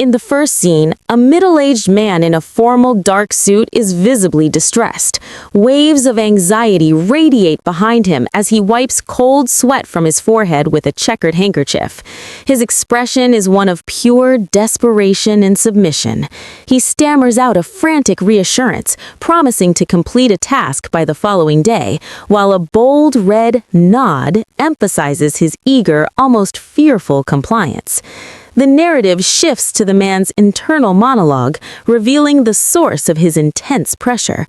In the first scene, a middle-aged man in a formal dark suit is visibly distressed. Waves of anxiety radiate behind him as he wipes cold sweat from his forehead with a checkered handkerchief. His expression is one of pure desperation and submission. He stammers out a frantic reassurance, promising to complete a task by the following day, while a bold red nod emphasizes his eager, almost fearful compliance. The narrative shifts to the man's internal monologue, revealing the source of his intense pressure.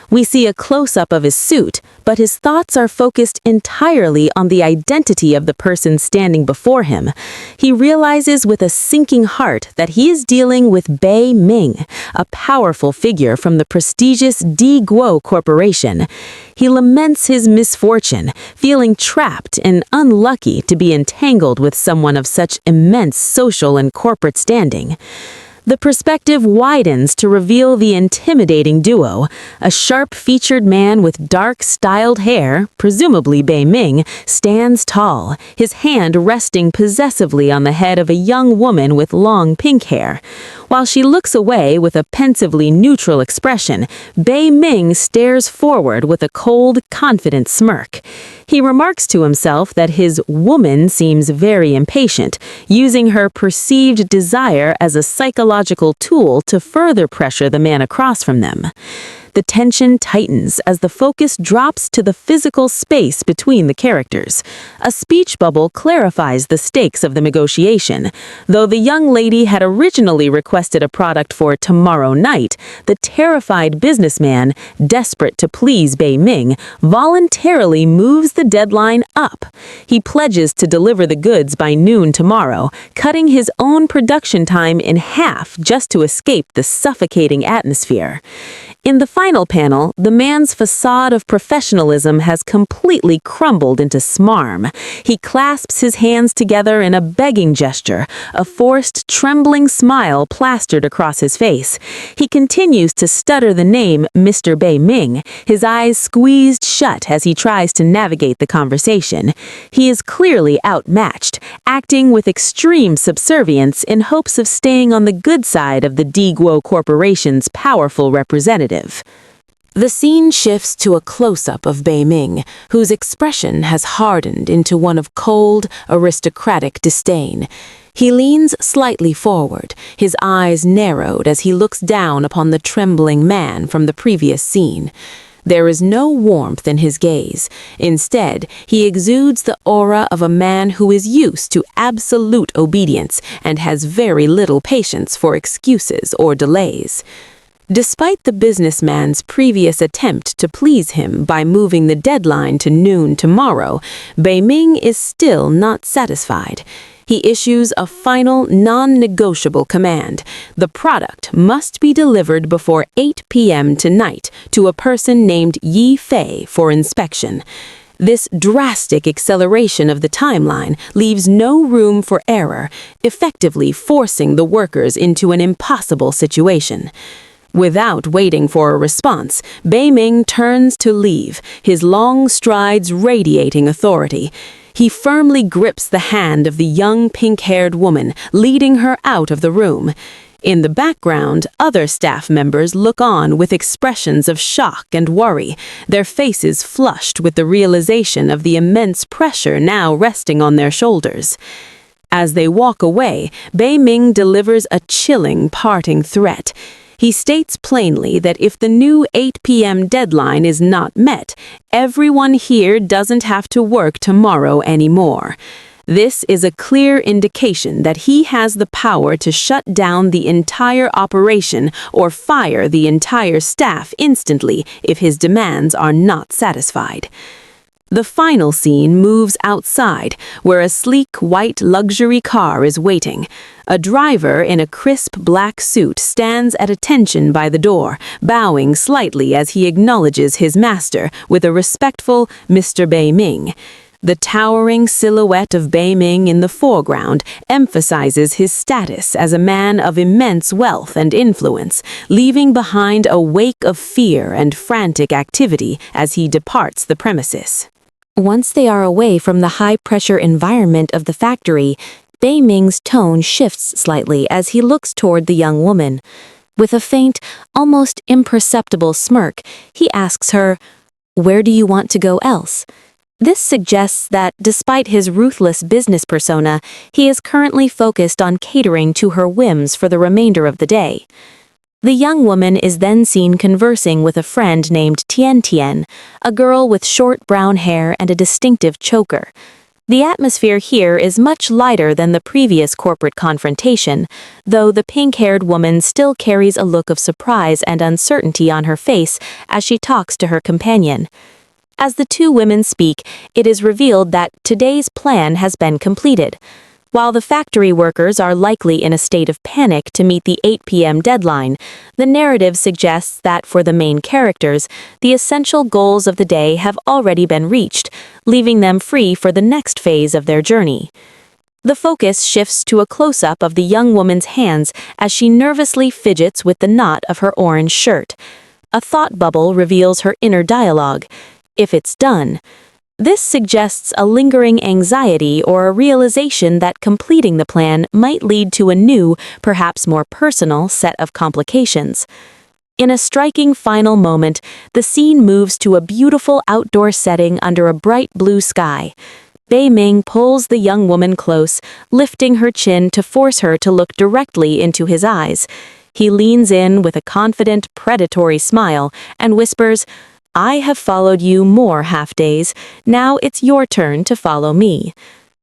We see a close-up of his suit, but his thoughts are focused entirely on the identity of the person standing before him. He realizes with a sinking heart that he is dealing with Bei Ming, a powerful figure from the prestigious Di Guo Corporation. He laments his misfortune, feeling trapped and unlucky to be entangled with someone of such immense social and corporate standing. The perspective widens to reveal the intimidating duo. A sharp-featured man with dark, styled hair, presumably Bei Ming, stands tall, his hand resting possessively on the head of a young woman with long pink hair. While she looks away with a pensively neutral expression, Bei Ming stares forward with a cold, confident smirk. He remarks to himself that his woman seems very impatient, using her perceived desire as a psychological tool to further pressure the man across from them. The tension tightens as the focus drops to the physical space between the characters. A speech bubble clarifies the stakes of the negotiation. Though the young lady had originally requested a product for tomorrow night, the terrified businessman, desperate to please Bei Ming, voluntarily moves the deadline up. He pledges to deliver the goods by noon tomorrow, cutting his own production time in half just to escape the suffocating atmosphere. In the final panel, the man's facade of professionalism has completely crumbled into smarm. He clasps his hands together in a begging gesture, a forced, trembling smile plastered across his face. He continues to stutter the name Mr. Bei Ming, his eyes squeezed shut as he tries to navigate the conversation. He is clearly outmatched, acting with extreme subservience in hopes of staying on the good side of the Di Guo Corporation's powerful representative. The scene shifts to a close-up of Bei Ming, whose expression has hardened into one of cold, aristocratic disdain. He leans slightly forward, his eyes narrowed as he looks down upon the trembling man from the previous scene. There is no warmth in his gaze. Instead, he exudes the aura of a man who is used to absolute obedience and has very little patience for excuses or delays. Despite the businessman's previous attempt to please him by moving the deadline to noon tomorrow, Bei Ming is still not satisfied. He issues a final, non-negotiable command. The product must be delivered before 8 p.m. tonight to a person named Yi Fei for inspection. This drastic acceleration of the timeline leaves no room for error, effectively forcing the workers into an impossible situation. Without waiting for a response, Bei Ming turns to leave, his long strides radiating authority. He firmly grips the hand of the young pink-haired woman, leading her out of the room. In the background, other staff members look on with expressions of shock and worry, their faces flushed with the realization of the immense pressure now resting on their shoulders. As they walk away, Bei Ming delivers a chilling parting threat. He states plainly that if the new 8 p.m. deadline is not met, everyone here doesn't have to work tomorrow anymore. This is a clear indication that he has the power to shut down the entire operation or fire the entire staff instantly if his demands are not satisfied. The final scene moves outside, where a sleek white luxury car is waiting. A driver in a crisp black suit stands at attention by the door, bowing slightly as he acknowledges his master with a respectful Mr. Bei Ming. The towering silhouette of Bei Ming in the foreground emphasizes his status as a man of immense wealth and influence, leaving behind a wake of fear and frantic activity as he departs the premises. Once they are away from the high-pressure environment of the factory, Bei Ming's tone shifts slightly as he looks toward the young woman. With a faint, almost imperceptible smirk, he asks her, "Where do you want to go else?" This suggests that, despite his ruthless business persona, he is currently focused on catering to her whims for the remainder of the day. The young woman is then seen conversing with a friend named Tian Tian, a girl with short brown hair and a distinctive choker. The atmosphere here is much lighter than the previous corporate confrontation, though the pink-haired woman still carries a look of surprise and uncertainty on her face as she talks to her companion. As the two women speak, it is revealed that today's plan has been completed. While the factory workers are likely in a state of panic to meet the 8 p.m. deadline, the narrative suggests that for the main characters, the essential goals of the day have already been reached, leaving them free for the next phase of their journey. The focus shifts to a close-up of the young woman's hands as she nervously fidgets with the knot of her orange shirt. A thought bubble reveals her inner dialogue. If it's done. This suggests a lingering anxiety or a realization that completing the plan might lead to a new, perhaps more personal, set of complications. In a striking final moment, the scene moves to a beautiful outdoor setting under a bright blue sky. Bei Ming pulls the young woman close, lifting her chin to force her to look directly into his eyes. He leans in with a confident, predatory smile and whispers, "I have followed you more half-days, now it's your turn to follow me."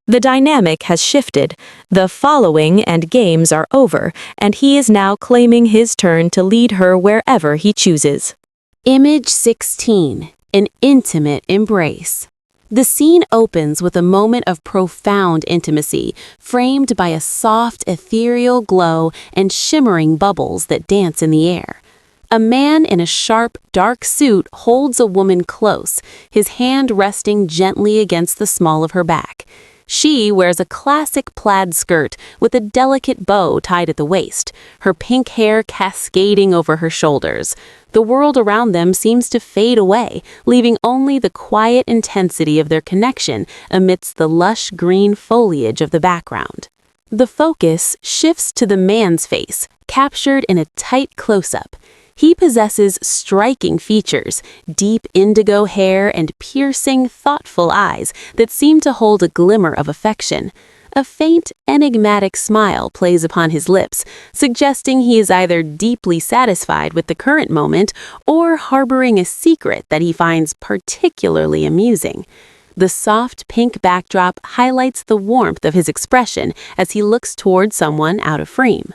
The dynamic has shifted, the following and games are over, and he is now claiming his turn to lead her wherever he chooses. Image 16. An intimate embrace. The scene opens with a moment of profound intimacy, framed by a soft, ethereal glow and shimmering bubbles that dance in the air. A man in a sharp, dark suit holds a woman close, his hand resting gently against the small of her back. She wears a classic plaid skirt with a delicate bow tied at the waist, her pink hair cascading over her shoulders. The world around them seems to fade away, leaving only the quiet intensity of their connection amidst the lush green foliage of the background. The focus shifts to the man's face, captured in a tight close-up. He possesses striking features, deep indigo hair and piercing, thoughtful eyes that seem to hold a glimmer of affection. A faint, enigmatic smile plays upon his lips, suggesting he is either deeply satisfied with the current moment or harboring a secret that he finds particularly amusing. The soft pink backdrop highlights the warmth of his expression as he looks toward someone out of frame.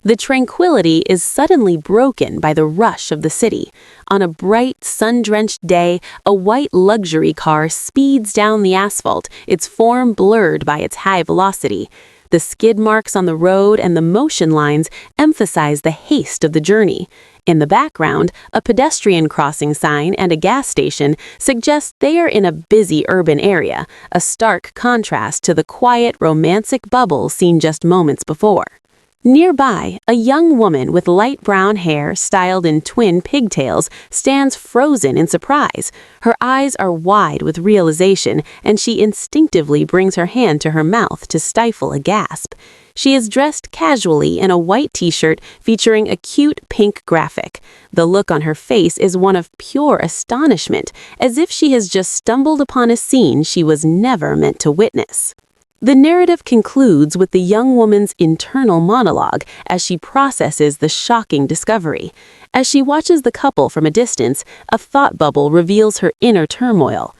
The tranquility is suddenly broken by the rush of the city. On a bright, sun-drenched day, a white luxury car speeds down the asphalt, its form blurred by its high velocity. The skid marks on the road and the motion lines emphasize the haste of the journey. In the background, a pedestrian crossing sign and a gas station suggest they are in a busy urban area, a stark contrast to the quiet, romantic bubble seen just moments before. Nearby, a young woman with light brown hair styled in twin pigtails stands frozen in surprise. Her eyes are wide with realization, and she instinctively brings her hand to her mouth to stifle a gasp. She is dressed casually in a white t-shirt featuring a cute pink graphic. The look on her face is one of pure astonishment, as if she has just stumbled upon a scene she was never meant to witness. The narrative concludes with the young woman's internal monologue as she processes the shocking discovery. As she watches the couple from a distance, a thought bubble reveals her inner turmoil.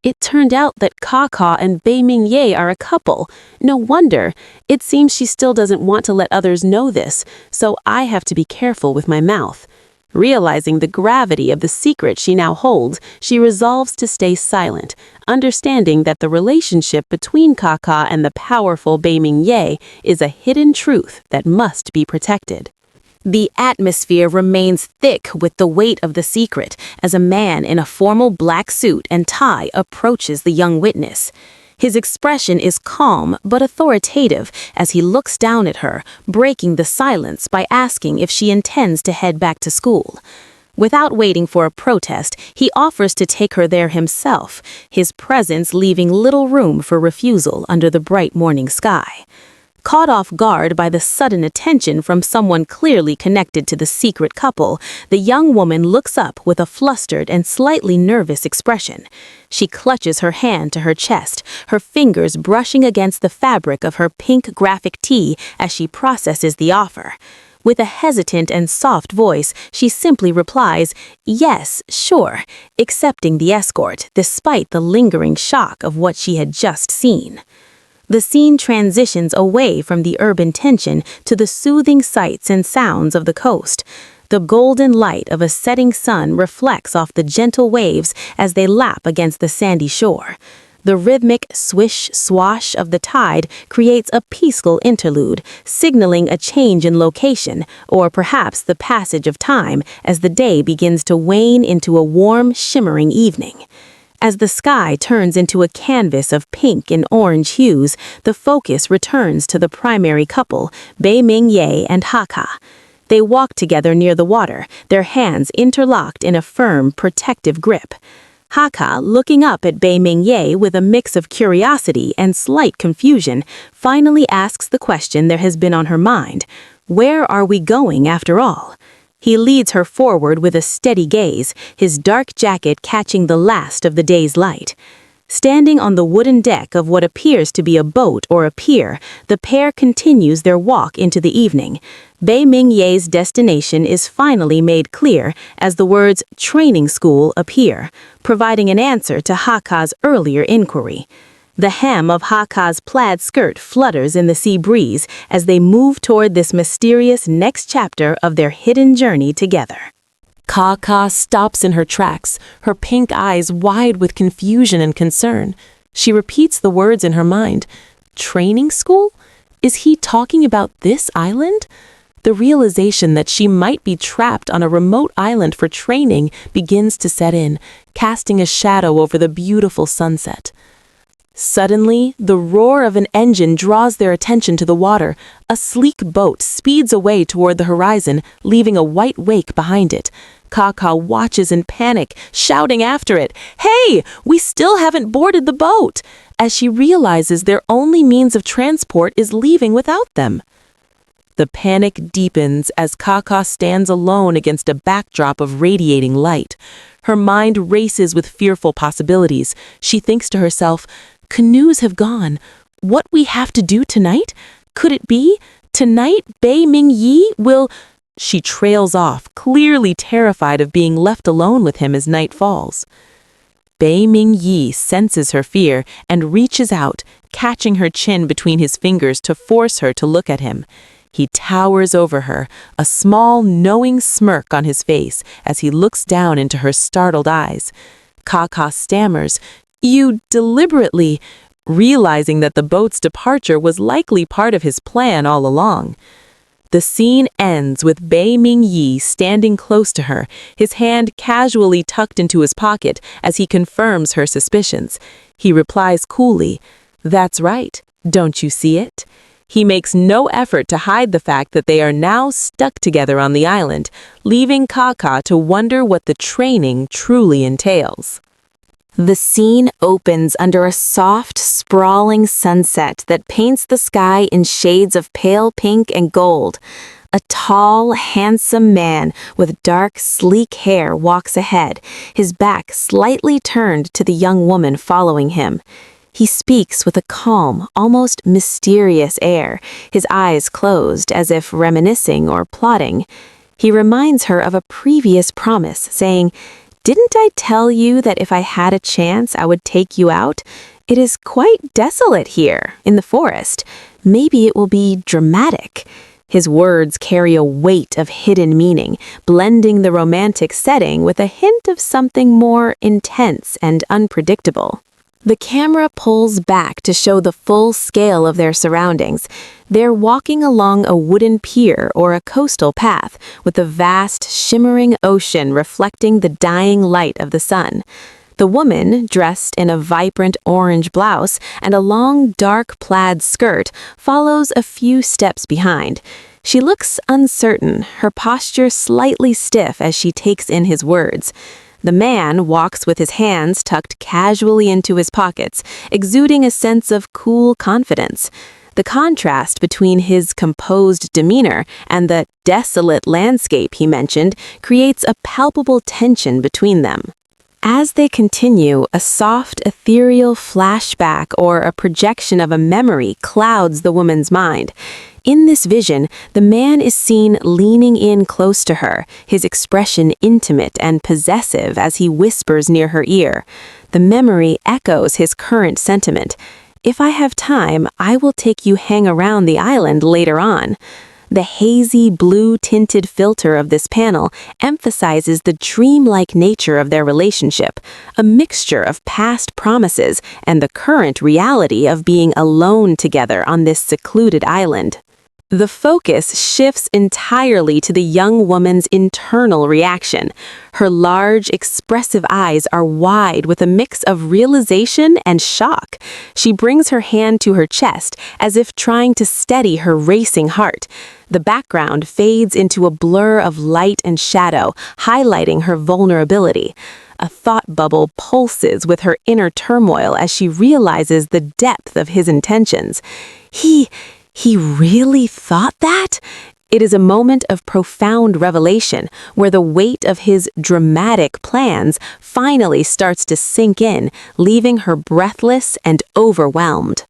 It turned out that Kaka and Bei Ming are a couple. No wonder. It seems she still doesn't want to let others know this, so I have to be careful with my mouth. Realizing the gravity of the secret she now holds, she resolves to stay silent, understanding that the relationship between Kaka and the powerful Bei Ming is a hidden truth that must be protected. The atmosphere remains thick with the weight of the secret as a man in a formal black suit and tie approaches the young witness. His expression is calm but authoritative as he looks down at her, breaking the silence by asking if she intends to head back to school. Without waiting for a protest, he offers to take her there himself, his presence leaving little room for refusal under the bright morning sky. Caught off guard by the sudden attention from someone clearly connected to the secret couple, the young woman looks up with a flustered and slightly nervous expression. She clutches her hand to her chest, her fingers brushing against the fabric of her pink graphic tee as she processes the offer. With a hesitant and soft voice, she simply replies, "Yes, sure," accepting the escort despite the lingering shock of what she had just seen. The scene transitions away from the urban tension to the soothing sights and sounds of the coast. The golden light of a setting sun reflects off the gentle waves as they lap against the sandy shore. The rhythmic swish-swash of the tide creates a peaceful interlude, signaling a change in location, or perhaps the passage of time as the day begins to wane into a warm, shimmering evening. As the sky turns into a canvas of pink and orange hues, the focus returns to the primary couple, Bei Ming-ye and Haka. They walk together near the water, their hands interlocked in a firm, protective grip. Haka, looking up at Bei Ming-ye with a mix of curiosity and slight confusion, finally asks the question there has been on her mind: "Where are we going after all?" He leads her forward with a steady gaze, his dark jacket catching the last of the day's light. Standing on the wooden deck of what appears to be a boat or a pier, the pair continues their walk into the evening. Bei Ming-ye's destination is finally made clear as the words "training school" appear, providing an answer to Haka's earlier inquiry. The hem of Haka's plaid skirt flutters in the sea breeze as they move toward this mysterious next chapter of their hidden journey together. Haka stops in her tracks, her pink eyes wide with confusion and concern. She repeats the words in her mind. Training school? Is he talking about this island? The realization that she might be trapped on a remote island for training begins to set in, casting a shadow over the beautiful sunset. Suddenly, the roar of an engine draws their attention to the water. A sleek boat speeds away toward the horizon, leaving a white wake behind it. Kaka watches in panic, shouting after it, "Hey, we still haven't boarded the boat!" as she realizes their only means of transport is leaving without them. The panic deepens as Kaka stands alone against a backdrop of radiating light. Her mind races with fearful possibilities. She thinks to herself, "Canoes have gone. What we have to do tonight? Could it be? Tonight, Bei Ming-ye will—" She trails off, clearly terrified of being left alone with him as night falls. Bei Ming-ye senses her fear and reaches out, catching her chin between his fingers to force her to look at him. He towers over her, a small, knowing smirk on his face as he looks down into her startled eyes. Kaka stammers, "You deliberately," realizing that the boat's departure was likely part of his plan all along. The scene ends with Bei Ming-ye standing close to her, his hand casually tucked into his pocket as he confirms her suspicions. He replies coolly, "That's right, don't you see it?" He makes no effort to hide the fact that they are now stuck together on the island, leaving Kaka to wonder what the training truly entails. The scene opens under a soft, sprawling sunset that paints the sky in shades of pale pink and gold. A tall, handsome man with dark, sleek hair walks ahead, his back slightly turned to the young woman following him. He speaks with a calm, almost mysterious air, his eyes closed as if reminiscing or plotting. He reminds her of a previous promise, saying, "Didn't I tell you that if I had a chance, I would take you out? It is quite desolate here, in the forest. Maybe it will be dramatic." His words carry a weight of hidden meaning, blending the romantic setting with a hint of something more intense and unpredictable. The camera pulls back to show the full scale of their surroundings. They're walking along a wooden pier or a coastal path, with a vast, shimmering ocean reflecting the dying light of the sun. The woman, dressed in a vibrant orange blouse and a long, dark plaid skirt, follows a few steps behind. She looks uncertain, her posture slightly stiff as she takes in his words. The man walks with his hands tucked casually into his pockets, exuding a sense of cool confidence. The contrast between his composed demeanor and the desolate landscape he mentioned creates a palpable tension between them. As they continue, a soft, ethereal flashback or a projection of a memory clouds the woman's mind. In this vision, the man is seen leaning in close to her, his expression intimate and possessive as he whispers near her ear. The memory echoes his current sentiment. "If I have time, I will take you hang around the island later on." The hazy blue-tinted filter of this panel emphasizes the dreamlike nature of their relationship, a mixture of past promises and the current reality of being alone together on this secluded island. The focus shifts entirely to the young woman's internal reaction. Her large, expressive eyes are wide with a mix of realization and shock. She brings her hand to her chest as if trying to steady her racing heart. The background fades into a blur of light and shadow, highlighting her vulnerability. A thought bubble pulses with her inner turmoil as she realizes the depth of his intentions. He really thought that? It is a moment of profound revelation where the weight of his dramatic plans finally starts to sink in, leaving her breathless and overwhelmed.